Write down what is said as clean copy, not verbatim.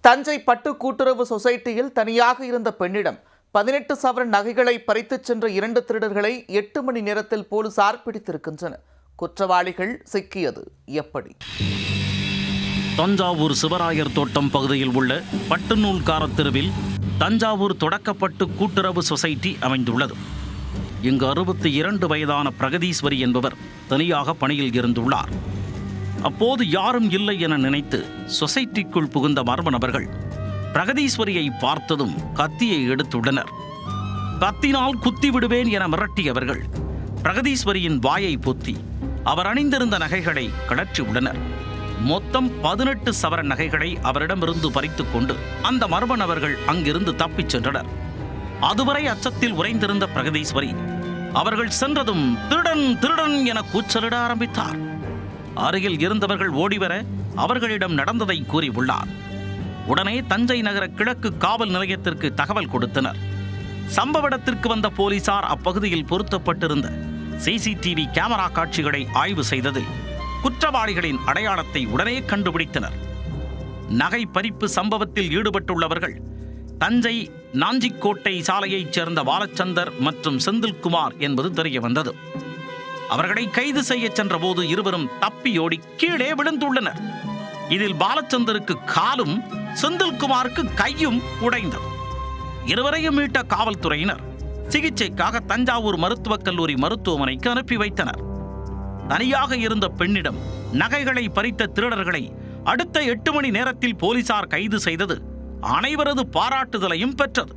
தஞ்சை பட்டு கூட்டுறவு சொசைட்டியில் தனியாக இருந்த பெண்ணிடம் 18 சவரன் நகைகளை பறித்துச் சென்ற 2 திருடர்களை 8 மணி நேரத்தில் போலீசார் பிடித்திருக்கின்றனர். குற்றவாளிகள் சிக்கியது எப்படி? தஞ்சாவூர் சிவராயர் தோட்டம் பகுதியில் உள்ள பட்டுநூல்கார தெருவில் தஞ்சாவூர் தொடக்கப்பட்டு கூட்டுறவு சொசைட்டி அமைந்துள்ளது. இங்கு 62 வயதான பிரகதீஸ்வரி என்பவர் தனியாக பணியில் இருந்துள்ளார். அப்போது யாரும் இல்லை என நினைத்து சொசைட்டிக்குள் புகுந்த மர்ம நபர்கள் பிரகதீஸ்வரியை பார்த்ததும் கத்தியை எடுத்துள்ளனர். கத்தினால் குத்தி விடுவேன் என மிரட்டியவர்கள் பிரகதீஸ்வரியின் வாயை பொத்தி அவர் அணிந்திருந்த நகைகளை கழற்றியுள்ளனர். மொத்தம் 18 சவரன் நகைகளை அவரிடமிருந்து பறித்துக் கொண்டு அந்த மர்ம நபர்கள் அங்கிருந்து தப்பிச் சென்றனர். அதுவரை அச்சத்தில் உறைந்திருந்த பிரகதீஸ்வரி அவர்கள் சென்றதும் திருடன் திருடன் என கூச்சலிட ஆரம்பித்தார். அருகில் இருந்தவர்கள் ஓடிவர அவர்களிடம் நடந்ததை கூறியுள்ளார். உடனே தஞ்சை நகர கிழக்கு காவல் நிலையத்திற்கு தகவல் கொடுத்தனர். சம்பவ இடத்திற்கு வந்த போலீசார் அப்பகுதியில் பொருத்தப்பட்டிருந்த சிசிடிவி கேமரா காட்சிகளை ஆய்வு செய்ததில் குற்றவாளிகளின் அடையாளத்தை உடனே கண்டுபிடித்தனர். நகை பறிப்பு சம்பவத்தில் ஈடுபட்டுள்ளவர்கள் தஞ்சை நாஞ்சிக்கோட்டை சாலையைச் சேர்ந்த பாலச்சந்தர் மற்றும் செந்தில்குமார் என்பது தெரிய வந்தது. அவர்களை கைது செய்ய சென்ற போது இருவரும் தப்பியோடி கீழே விழுந்துள்ளனர். இதில் பாலச்சந்தருக்கு காலும் செந்தில்குமாருக்கு கையும் உடைந்தது. இருவரையும் மீட்ட காவல்துறையினர் சிகிச்சைக்காக தஞ்சாவூர் மருத்துவக் கல்லூரி மருத்துவமனைக்கு அனுப்பி வைத்தனர். தனியாக இருந்த பெண்ணிடம் நகைகளை பறித்த திருடர்களை அடுத்த 8 மணி நேரத்தில் போலீசார் கைது செய்தது அனைவரது பாராட்டுதலையும் பெற்றது.